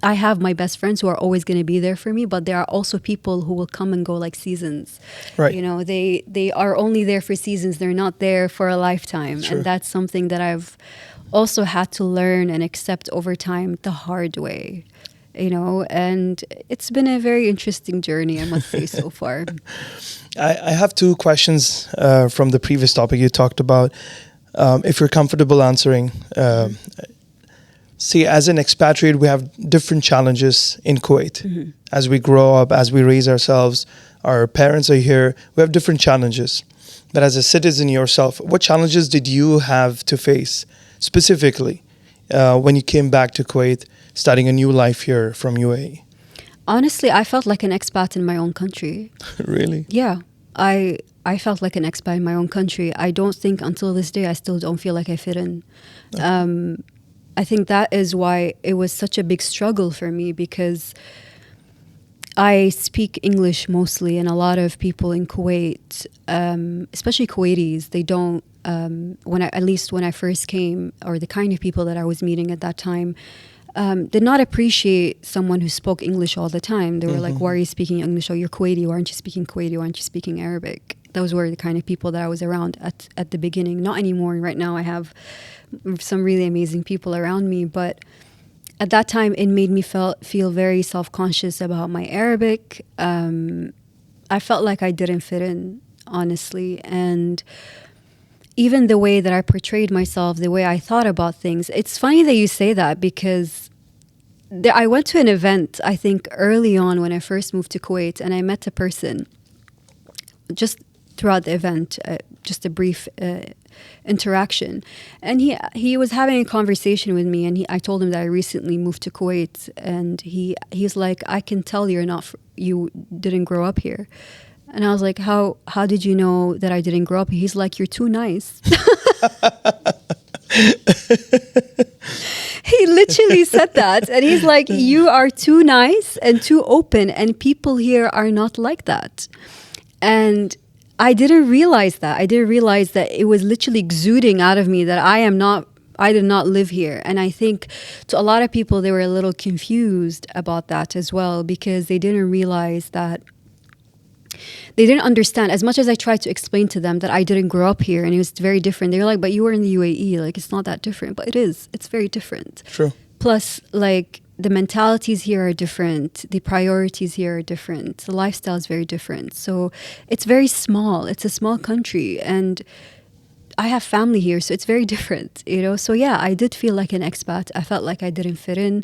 I have my best friends who are always going to be there for me, but there are also people who will come and go like seasons. Right. You know, they are only there for seasons. They're not there for a lifetime. Sure. And that's something that I've also had to learn and accept over time the hard way. You know, and it's been a very interesting journey, I must say, so far. I have two questions from the previous topic you talked about. If you're comfortable answering, see, as an expatriate, we have different challenges in Kuwait. As we grow up, as we raise ourselves, our parents are here, we have different challenges. But as a citizen yourself, what challenges did you have to face specifically when you came back to Kuwait, starting a new life here from UAE? Honestly, I felt like an expat in my own country. Really? Yeah, I felt like an expat in my own country. I don't think until this day I still don't feel like I fit in. I think that is why it was such a big struggle for me, because I speak English mostly, and a lot of people in Kuwait, especially Kuwaitis, they don't, at least when I first came, or the kind of people that I was meeting at that time, did not appreciate someone who spoke English all the time. They were like, why are you speaking English? Oh, you're Kuwaiti. Why aren't you speaking Kuwaiti? Why aren't you speaking Arabic? Those were the kind of people that I was around at the beginning. Not anymore. Right now I have some really amazing people around me. But at that time, it made me feel very self-conscious about my Arabic. I felt like I didn't fit in, honestly. And even the way that I portrayed myself, the way I thought about things. It's funny that you say that because I went to an event, I think, early on when I first moved to Kuwait, and I met a person just throughout the event, just a brief interaction. And he was having a conversation with me, and I told him that I recently moved to Kuwait, and he's like, I can tell you didn't grow up here. And I was like, how did you know that I didn't grow up here? He's like, you're too nice. He literally said that. And he's like, you are too nice and too open, and people here are not like that. And I didn't realize that. I didn't realize that it was literally exuding out of me that I did not live here. And I think to a lot of people, they were a little confused about that as well, because they didn't realize that. They didn't understand. As much as I tried to explain to them that I didn't grow up here and it was very different, they were like, but you were in the UAE, like it's not that different. But it is. It's very different. True. Plus, like, the mentalities here are different. The priorities here are different. The lifestyle is very different. So it's very small. It's a small country. And I have family here, so it's very different, you know? So yeah, I did feel like an expat. I felt like I didn't fit in.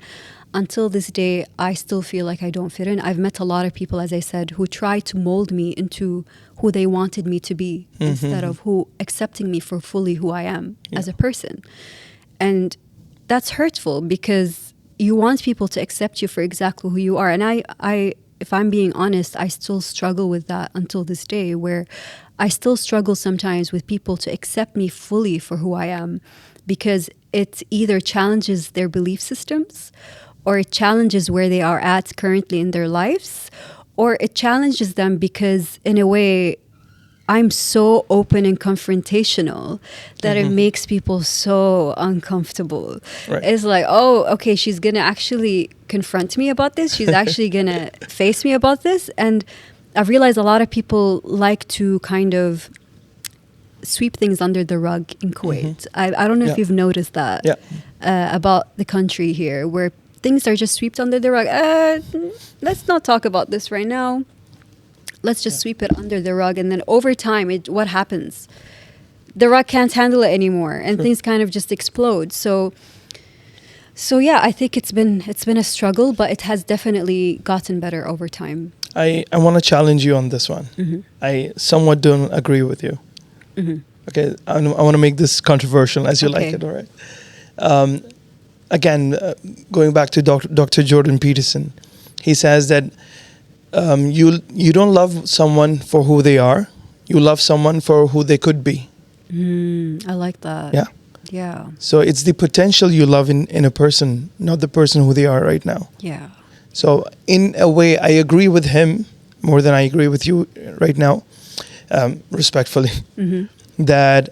Until this day, I still feel like I don't fit in. I've met a lot of people, as I said, who tried to mold me into who they wanted me to be instead of accepting me for fully who I am as a person. And that's hurtful because you want people to accept you for exactly who you are. And I, if I'm being honest, I still struggle with that until this day, where I still struggle sometimes with people to accept me fully for who I am, because it either challenges their belief systems, or it challenges where they are at currently in their lives, or it challenges them because, in a way, I'm so open and confrontational that it makes people so uncomfortable. Right. It's like, oh, okay, she's going to actually confront me about this. She's actually going to face me about this. And I've realized a lot of people like to kind of sweep things under the rug in Kuwait. I don't know if you've noticed that about the country here, where things are just swept under the rug. Let's not talk about this right now. Let's just sweep it under the rug. And then over time, what happens? The rug can't handle it anymore, and things kind of just explode. So yeah, I think it's been a struggle, but it has definitely gotten better over time. I want to challenge you on this one. I somewhat don't agree with you. Okay, I want to make this controversial, as you like it, all right? Again, going back to Dr. Jordan Peterson, he says that you don't love someone for who they are. You love someone for who they could be. I like that. Yeah. Yeah. So it's the potential you love in a person, not the person who they are right now. Yeah. So in a way, I agree with him more than I agree with you right now, respectfully, that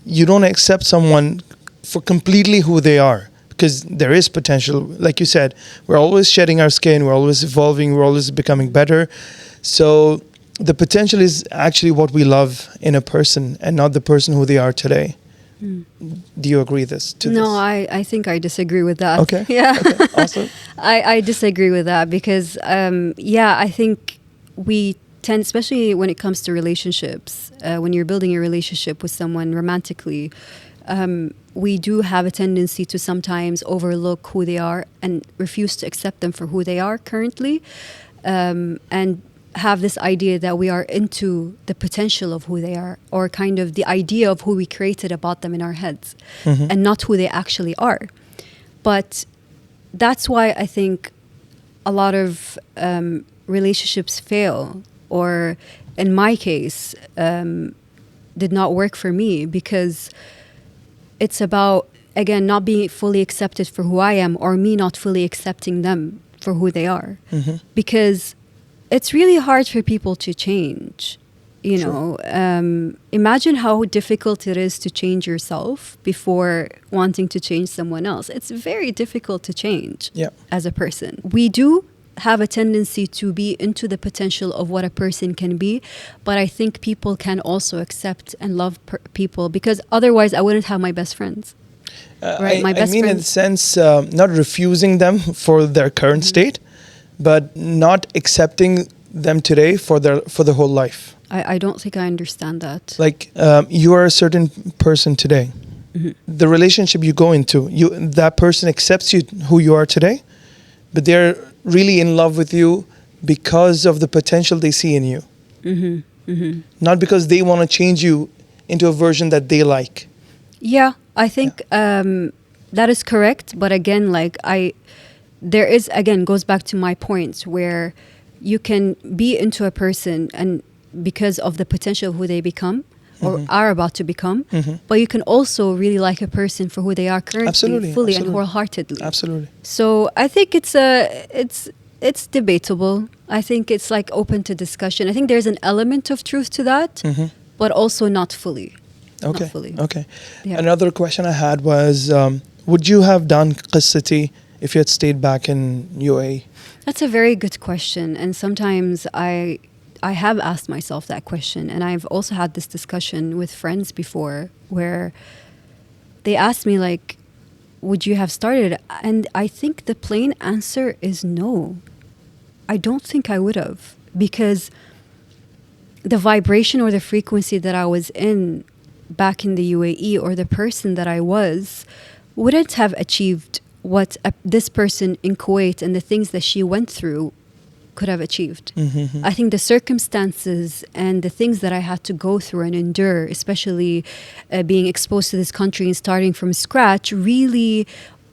you don't accept someone for completely who they are, because there is potential. Like you said, we're always shedding our skin, we're always evolving, we're always becoming better. So the potential is actually what we love in a person and not the person who they are today. Do you agree to this? No, I think I disagree with that. Okay. Yeah. Okay. Awesome. I disagree with that because, I think we tend, especially when it comes to relationships, when you're building a relationship with someone romantically, we do have a tendency to sometimes overlook who they are and refuse to accept them for who they are currently, and have this idea that we are into the potential of who they are, or kind of the idea of who we created about them in our heads, and not who they actually are. But that's why I think a lot of relationships fail, or in my case, did not work for me, because it's about, again, not being fully accepted for who I am, or me not fully accepting them for who they are. Because it's really hard for people to change. You know, imagine how difficult it is to change yourself before wanting to change someone else. It's very difficult to change as a person. We do have a tendency to be into the potential of what a person can be, but I think people can also accept and love people, because otherwise I wouldn't have my best friends. Right, my best I mean, in friend. the sense, not refusing them for their current state, but not accepting them today for the whole life. I don't think I understand that. Like you are a certain person today. The relationship you go into, that person accepts you who you are today, but they're really in love with you because of the potential they see in you. Not because they want to change you into a version that they like. Yeah, I think that is correct. But again, there is, again, goes back to my points where you can be into a person and because of the potential of who they become or are about to become, but you can also really like a person for who they are currently, fully and wholeheartedly. Absolutely. So I think it's debatable. I think it's like open to discussion. I think there's an element of truth to that, but also not fully. Okay. Not fully. Okay. Yeah. Another question I had was, would you have done Qesati if you had stayed back in UAE? That's a very good question. And sometimes I have asked myself that question. And I've also had this discussion with friends before where they asked me, like, would you have started? And I think the plain answer is no. I don't think I would have, because the vibration or the frequency that I was in back in the UAE, or the person that I was, wouldn't have achieved what this person in Kuwait and the things that she went through could have achieved. I think the circumstances and the things that I had to go through and endure, especially being exposed to this country and starting from scratch, really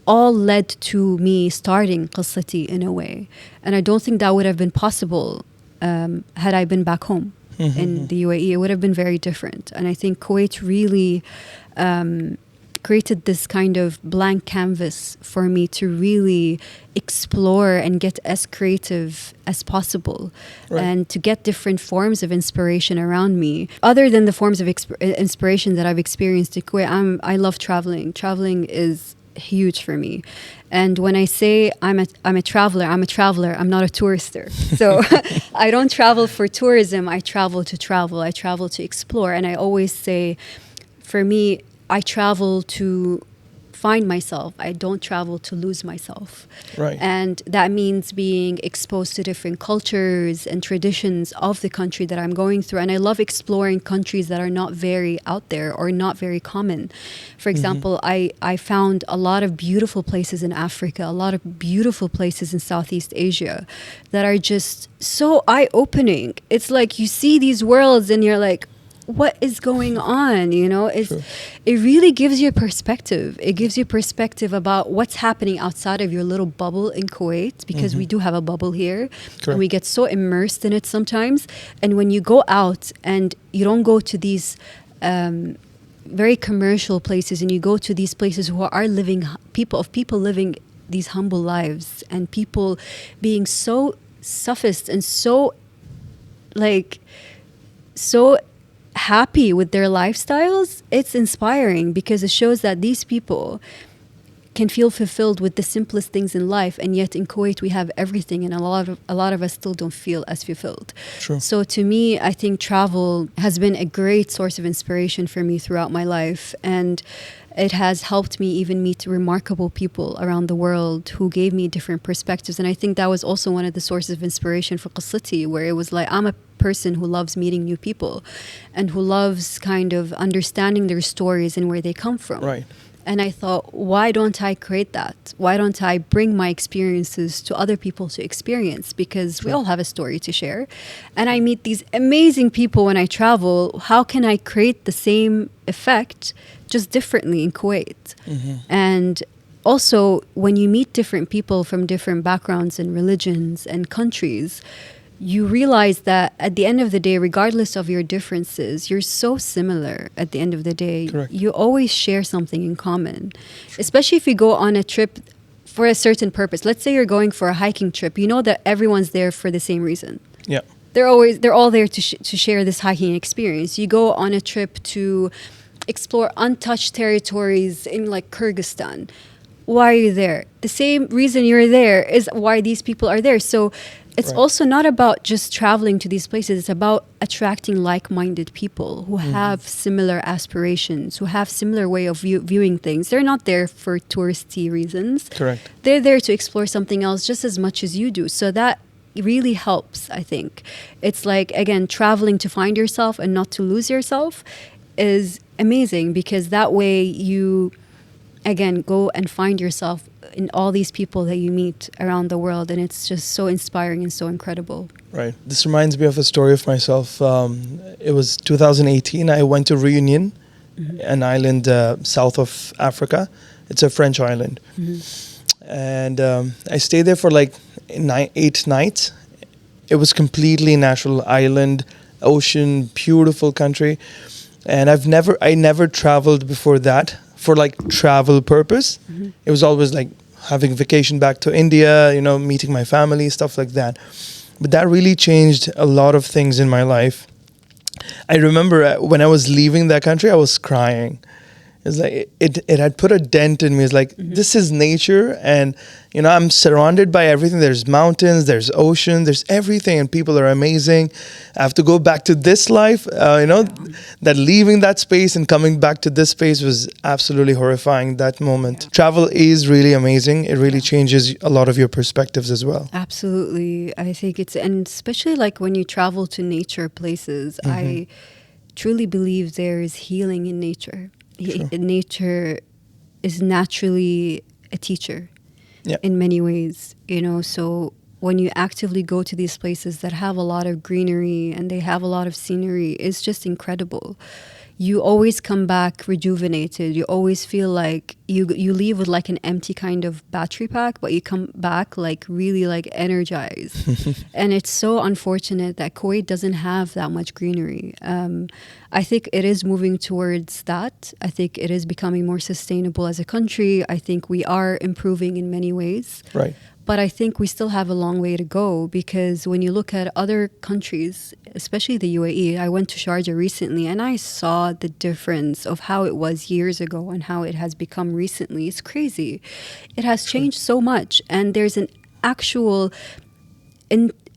all led to me starting Qesati in a way. And I don't think that would have been possible had I been back home in the UAE. It would have been very different. And I think Kuwait really created this kind of blank canvas for me to really explore and get as creative as possible, and to get different forms of inspiration around me. Other than the forms of inspiration that I've experienced in Kuwait, I love traveling. Traveling is huge for me. And when I say I'm a traveler, I'm not a tourister. So I don't travel for tourism. I travel to travel. I travel to explore. And I always say, for me, I travel to find myself. I don't travel to lose myself. Right. And that means being exposed to different cultures and traditions of the country that I'm going through. And I love exploring countries that are not very out there or not very common. For example, I found a lot of beautiful places in Africa, a lot of beautiful places in Southeast Asia that are just so eye-opening. It's like you see these worlds and you're like, what is going on? You know, it really gives you a perspective. It gives you perspective about what's happening outside of your little bubble in Kuwait, because we do have a bubble here. And we get so immersed in it sometimes. And when you go out and you don't go to these very commercial places, and you go to these places who are living people living these humble lives, and people being so suffused and so happy with their lifestyles, it's inspiring, because it shows that these people can feel fulfilled with the simplest things in life, and yet in Kuwait we have everything, and a lot of us still don't feel as fulfilled. True. So to me, I think travel has been a great source of inspiration for me throughout my life, and it has helped me even meet remarkable people around the world who gave me different perspectives. And I think that was also one of the sources of inspiration for Qesati, where it was like, I'm a person who loves meeting new people and who loves kind of understanding their stories and where they come from. Right. And I thought, why don't I create that? Why don't I bring my experiences to other people to experience? Because we all have a story to share. And I meet these amazing people when I travel. How can I create the same effect, just differently in Kuwait? And also, when you meet different people from different backgrounds and religions and countries, you realize that at the end of the day, regardless of your differences, you're so similar at the end of the day. Correct. You always share something in common, especially if you go on a trip for a certain purpose. Let's say you're going for a hiking trip. You know that everyone's there for the same reason. Yeah. They're all there to share this hiking experience. You go on a trip to explore untouched territories in like Kyrgyzstan. why are you there? The same reason you're there is why these people are there. So it's Right. also not about just traveling to these places. It's about attracting like-minded people who have similar aspirations, who have similar way of viewing things. They're not there for touristy reasons. Correct. They're there to explore something else just as much as you do. So that really helps, I think. It's like, again, traveling to find yourself and not to lose yourself is amazing, because that way you, again, go and find yourself in all these people that you meet around the world, and it's just so inspiring and so incredible. Right. This reminds me of a story of myself. It was 2018. I went to Reunion, an island south of Africa. It's a French island. And I stayed there for like 8 nights. It was completely natural island, ocean, beautiful country. And I never traveled before that for like travel purpose. It was always like having vacation back to India, meeting my family, stuff like that. But that really changed a lot of things in my life. I remember when I was leaving that country, I was crying. It's like it had put a dent in me. It's like, this is nature, and I'm surrounded by everything. There's mountains, there's ocean, there's everything, and people are amazing. I have to go back to this life. That leaving that space and coming back to this space was absolutely horrifying, that moment. Travel is really amazing. It really changes a lot of your perspectives as well. Absolutely. I think and especially like when you travel to nature places, I truly believe there is healing in nature. Sure. Nature is naturally a teacher in many ways, so when you actively go to these places that have a lot of greenery and they have a lot of scenery, it's just incredible. You always come back rejuvenated. You always feel like you leave with like an empty kind of battery pack, but you come back like really like energized. And it's so unfortunate that Kuwait doesn't have that much greenery. I think it is moving towards that. I think it is becoming more sustainable as a country. I think we are improving in many ways. Right. But I think we still have a long way to go, because when you look at other countries, especially the UAE, I went to Sharjah recently and I saw the difference of how it was years ago and how it has become recently. It's crazy. It has changed so much, and there's an actual,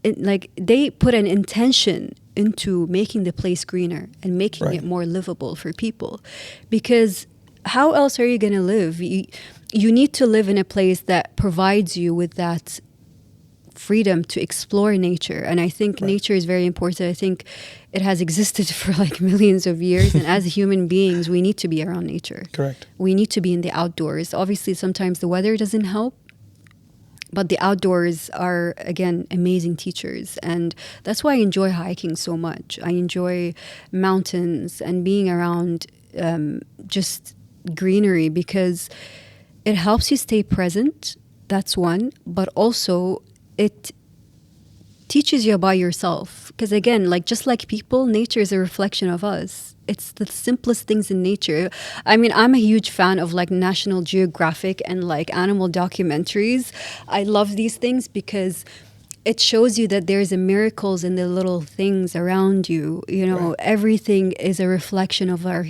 like they put an intention into making the place greener and making it more livable for people, because how else are you going to live? You need to live in a place that provides you with that freedom to explore nature. And I think nature is very important. I think it has existed for like millions of years. And as human beings, we need to be around nature. Correct. We need to be in the outdoors. Obviously, sometimes the weather doesn't help, but the outdoors are, again, amazing teachers. And that's why I enjoy hiking so much. I enjoy mountains and being around just greenery, because it helps you stay present. That's one. But also it teaches you about yourself. Because again, like just like people, nature is a reflection of us. It's the simplest things in nature. I mean, I'm a huge fan of like National Geographic and like animal documentaries. I love these things because it shows you that there's a miracles in the little things around you. Everything is a reflection of our.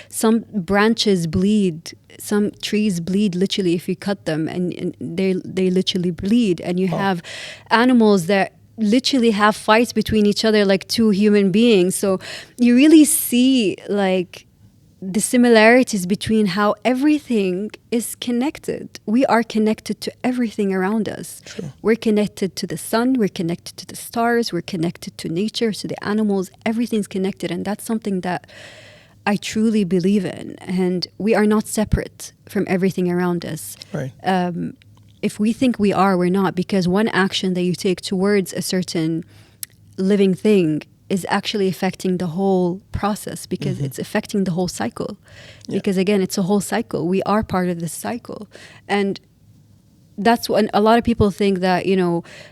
Some branches bleed. Some trees bleed literally if you cut them, and they literally bleed. And you have animals that literally have fights between each other like two human beings. So you really see like the similarities between how everything is connected. We are connected to everything around us. True. We're connected to the sun, we're connected to the stars, we're connected to nature, to the animals. Everything's connected, and that's something that I truly believe in. And we are not separate from everything around us. Right. If we think we are, we're not, because one action that you take towards a certain living thing is actually affecting the whole process, because it's affecting the whole cycle. Because again, it's a whole cycle. We are part of this cycle. And that's when a lot of people think that,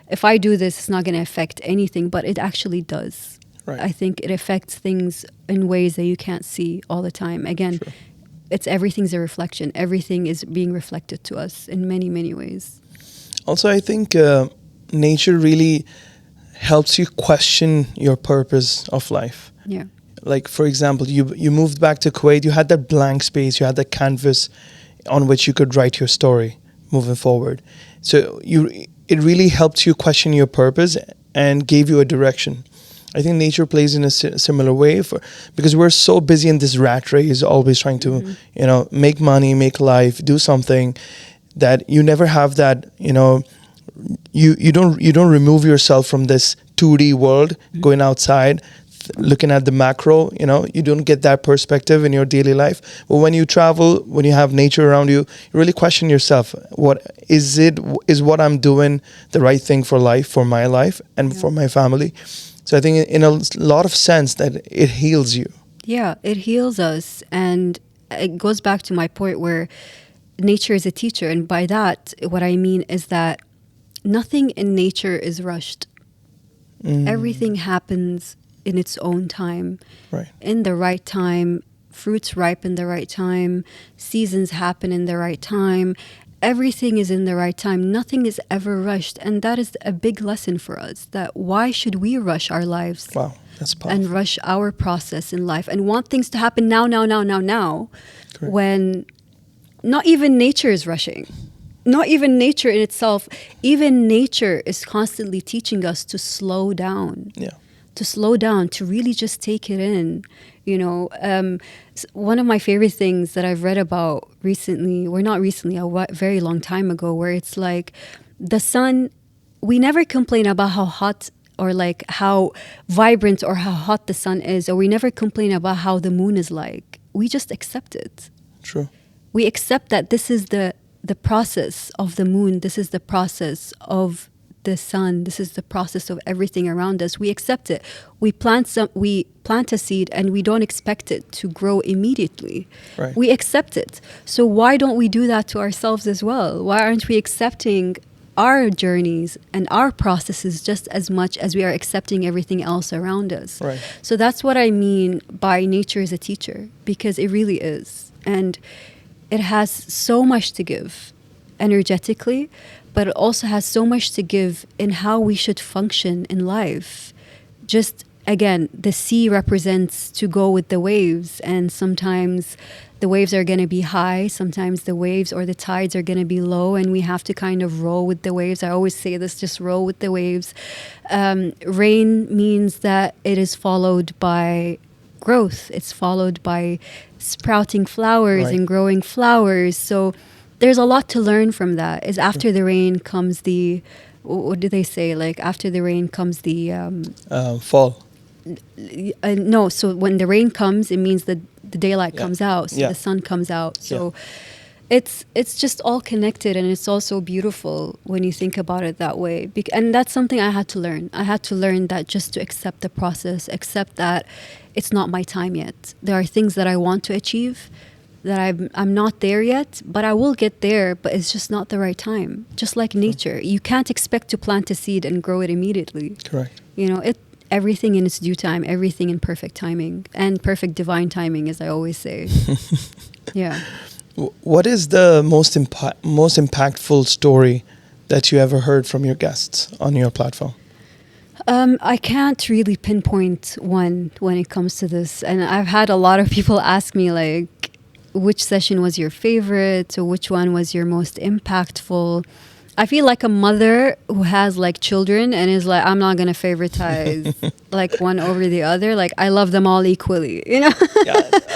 if I do this, it's not going to affect anything, but it actually does. Right. I think it affects things in ways that you can't see all the time. Again, everything's a reflection. Everything is being reflected to us in many, many ways. Also, I think nature really helps you question your purpose of life. Yeah. Like, for example, you moved back to Kuwait, you had that blank space, you had that canvas on which you could write your story moving forward. So it really helped you question your purpose and gave you a direction. I think nature plays in a similar way because we're so busy in this rat race, always trying to, make money, make life, do something, that you never have that, you don't remove yourself from this 2D world, going outside, looking at the macro, you don't get that perspective in your daily life. But when you travel, when you have nature around you, you really question yourself, is what I'm doing the right thing for life, for my life and for my family? So I think in a lot of sense that it heals you. Yeah, it heals us. And it goes back to my point where nature is a teacher. And by that, what I mean is that nothing in nature is rushed. Everything happens in its own time, right? In the right time. Fruits ripe in the right time. Seasons happen in the right time. Everything is in the right time. Nothing is ever rushed. And that is a big lesson for us, that why should we rush our lives? Wow, that's powerful. And rush our process in life and want things to happen now, Correct. when not even nature is rushing. Not even nature in itself. Even nature is constantly teaching us to slow down. Yeah. To slow down, to really just take it in. One of my favorite things that I've read about recently, or not recently, a very long time ago, where it's like the sun, we never complain about how hot or like how vibrant or how hot the sun is, or we never complain about how the moon is like. We just accept it. True. We accept that this is the process of the moon, this is the process of the sun, this is the process of everything around us. We accept it. We plant a seed and we don't expect it to grow immediately. Right. We accept it. So why don't we do that to ourselves as well? Why aren't we accepting our journeys and our processes just as much as we are accepting everything else around us? Right. So that's what I mean by nature as a teacher, because it really is. And it has so much to give energetically, but it also has so much to give in how we should function in life. Just, again, the sea represents to go with the waves, and sometimes the waves are going to be high, sometimes the waves or the tides are going to be low, and we have to kind of roll with the waves. I always say this, just roll with the waves. Rain means that it is followed by growth. It's followed by sprouting flowers and growing flowers. So there's a lot to learn from that. Is after the rain comes the, what do they say? Like after the rain comes the fall. No, so when the rain comes, it means that the daylight comes out, so the sun comes out. So it's just all connected, and it's also beautiful when you think about it that way. And that's something I had to learn. I had to learn that just to accept the process, accept that it's not my time yet. There are things that I want to achieve that I'm not there yet, but I will get there, but it's just not the right time. Just like nature. You can't expect to plant a seed and grow it immediately. Correct. Everything in its due time, everything in perfect timing, and perfect divine timing, as I always say. Yeah. What is the most impactful story that you ever heard from your guests on your platform? I can't really pinpoint one when it comes to this. And I've had a lot of people ask me, like, which session was your favorite, or which one was your most impactful? I feel like a mother who has like children and is like, I'm not going to favoritize like one over the other. Like, I love them all equally, Yeah,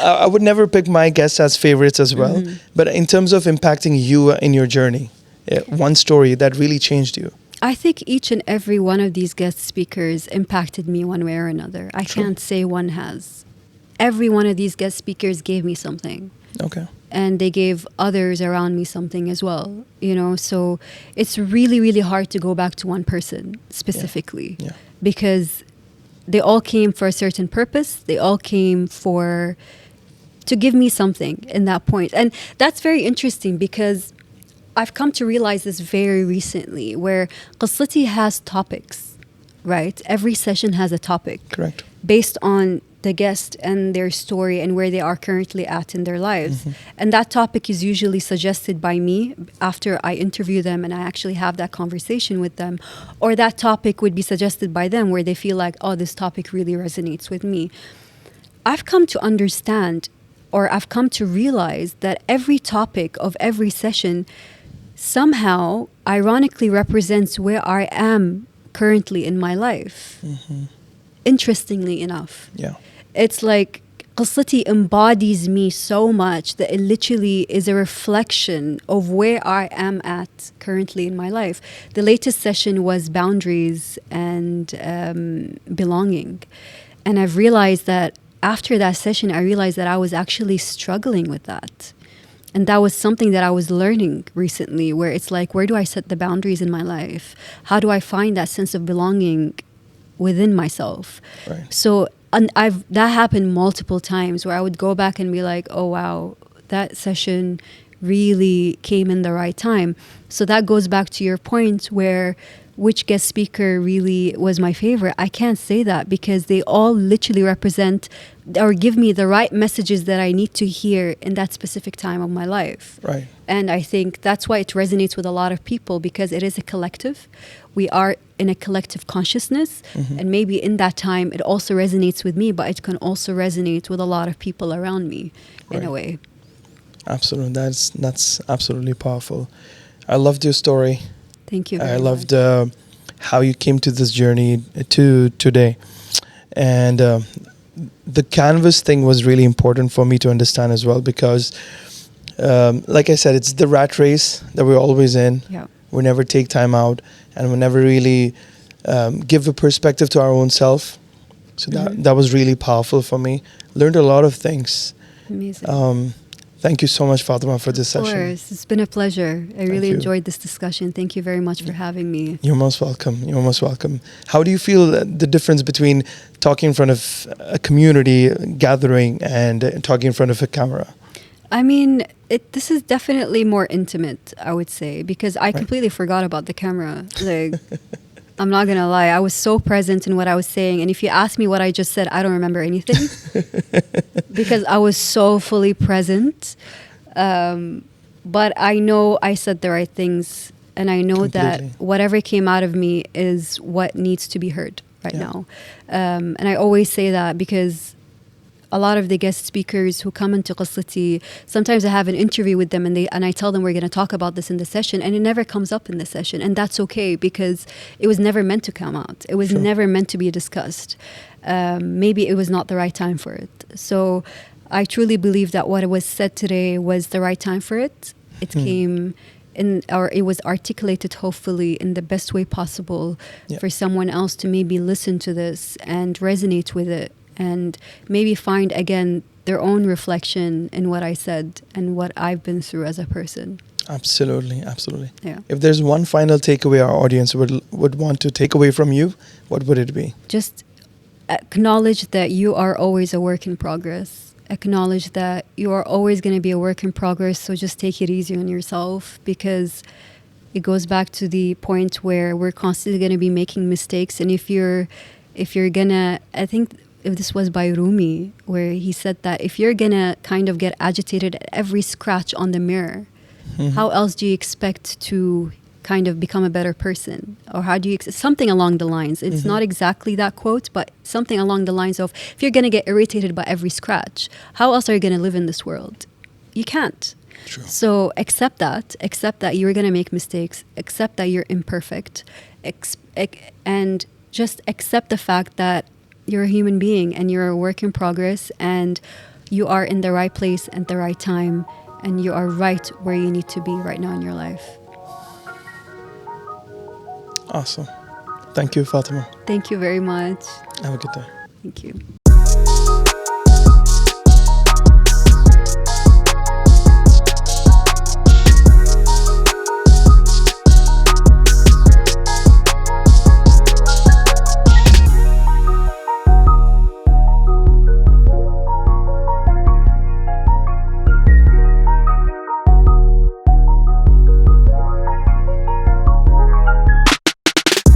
I would never pick my guests as favorites as well. Mm-hmm. But in terms of impacting you in your journey, one story that really changed you. I think each and every one of these guest speakers impacted me one way or another. I can't say one has. Every one of these guest speakers gave me something. Okay. And they gave others around me something as well, So it's really, really hard to go back to one person specifically because they all came for a certain purpose. They all came to give me something in that point. And that's very interesting because I've come to realize this very recently, where Qesati has topics, right? Every session has a topic. Correct. Based on the guest and their story and where they are currently at in their lives. Mm-hmm. And that topic is usually suggested by me after I interview them and I actually have that conversation with them. Or that topic would be suggested by them where they feel like, oh, this topic really resonates with me. I've come to understand or I've come to realize that every topic of every session somehow ironically represents where I am currently in my life. Interestingly enough. Yeah. It's like Qesati embodies me so much that it literally is a reflection of where I am at currently in my life. The latest session was boundaries and belonging. And I've realized that after that session, I realized that I was actually struggling with that. And that was something that I was learning recently, where it's like, where do I set the boundaries in my life? How do I find that sense of belonging within myself? Right. So that happened multiple times where I would go back and be like, oh, wow, that session really came in the right time. So that goes back to your point where which guest speaker really was my favorite. I can't say that because they all literally represent or give me the right messages that I need to hear in that specific time of my life. Right. And I think that's why it resonates with a lot of people, because it is a collective. We are in a collective consciousness. And maybe in that time, it also resonates with me, but it can also resonate with a lot of people around me in a way. Absolutely. That's absolutely powerful. I loved your story. Thank you very I much. loved how you came to this journey to today. And the canvas thing was really important for me to understand as well, because like I said, it's the rat race that we're always in. Yeah. We never take time out, and we never really give a perspective to our own self. So that was really powerful for me. Learned a lot of things. Amazing. Thank you so much, Fatema, for this Of session. course. It's been a pleasure. I really you. enjoyed this discussion. Thank you very much for having me. You're most welcome. You're most welcome. How do you feel the difference between talking in front of a community gathering and talking in front of a camera? I mean, this is definitely more intimate, I would say, because I completely forgot about the camera. Like, I'm not going to lie. I was so present in what I was saying. And if you ask me what I just said, I don't remember anything because I was so fully present. But I know I said the right things. And I know that whatever came out of me is what needs to be heard right now. And I always say that because a lot of the guest speakers who come into Qesati, sometimes I have an interview with them and I tell them we're going to talk about this in the session, and it never comes up in the session. And that's okay, because it was never meant to come out. It was never meant to be discussed. Maybe it was not the right time for it. So I truly believe that what was said today was the right time for it. It came in, or it was articulated hopefully in the best way possible for someone else to maybe listen to this and resonate with it, and maybe find again their own reflection in what I said and what I've been through as a person. Absolutely, absolutely. Yeah. If there's one final takeaway our audience would want to take away from you, what would it be? Just acknowledge that you are always a work in progress. Acknowledge that you are always going to be a work in progress, so just take it easy on yourself, because it goes back to the point where we're constantly going to be making mistakes. And if you're gonna, I think if this was by Rumi, where he said that if you're gonna kind of get agitated at every scratch on the mirror, how else do you expect to kind of become a better person? Or how do you, something along the lines. It's not exactly that quote, but something along the lines of, if you're gonna get irritated by every scratch, how else are you gonna live in this world? You can't. True. So accept that you're gonna make mistakes, accept that you're imperfect, and just accept the fact that you're a human being and you're a work in progress, and you are in the right place at the right time, and you are right where you need to be right now in your life. Awesome. Thank you, Fatema. Thank you very much. Have a good day. Thank you.